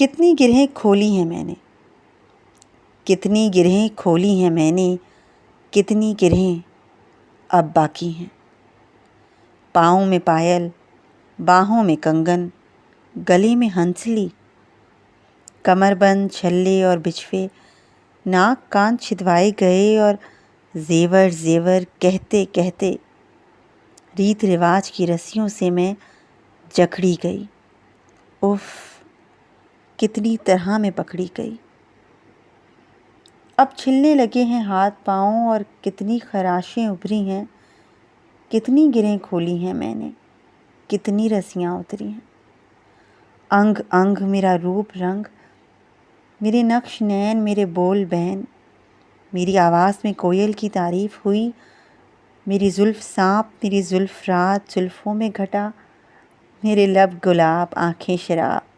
کتنی گرہیں کھولی ہیں میں نے، کتنی گرہیں کھولی ہیں میں نے، کتنی گرہیں اب باقی ہیں۔ پاؤں میں پائل، باہوں میں کنگن، گلے میں ہنسلی، کمر بند چھلے اور بچھوے، ناک کان چھدوائے گئے اور زیور زیور کہتے کہتے ریت رواج کی رسیوں سے میں جکڑی گئی۔ اف، کتنی طرح میں پکڑی گئی۔ اب چھلنے لگے ہیں ہاتھ پاؤں اور کتنی خراشیں ابھری ہیں، کتنی گرہیں کھولی ہیں میں نے، کتنی رسیاں اتری ہیں۔ انگ انگ میرا روپ رنگ، میرے نقش نین، میرے بول بین، میری آواز میں کوئل کی تعریف ہوئی، میری زلف سانپ، میری زلف رات، زلفوں میں گھٹا، میرے لب گلاب، آنکھیں شراب۔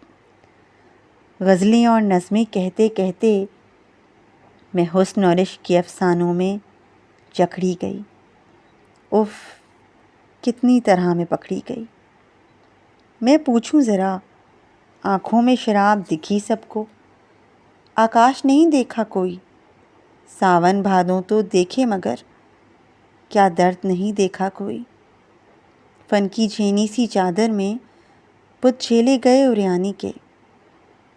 غزلیں اور نظمیں کہتے کہتے میں حسن اور عشق کے افسانوں میں جکڑی گئی۔ اف، کتنی طرح میں پکڑی گئی۔ میں پوچھوں ذرا، آنکھوں میں شراب دکھی سب کو؟ آکاش نہیں دیکھا کوئی؟ ساون بھادوں تو دیکھے مگر کیا درد نہیں دیکھا کوئی؟ فن کی چھینی سی چادر میں بت چھیلے گئے عریانی کے،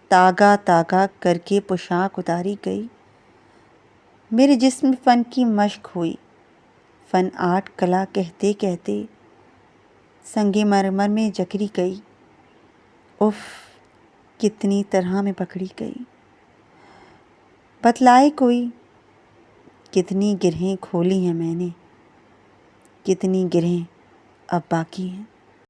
تاگا تاگا کر کے پوشاک اتاری گئی۔ میرے جسم فن کی مشق ہوئی، فن آرٹ کلا کہتے کہتے سنگ مرمر میں جکڑی گئی۔ اف، کتنی طرح میں پکڑی گئی۔ بتلائے کوئی، کتنی گرہیں کھولی ہیں میں نے، کتنی گرہیں اب باقی ہیں۔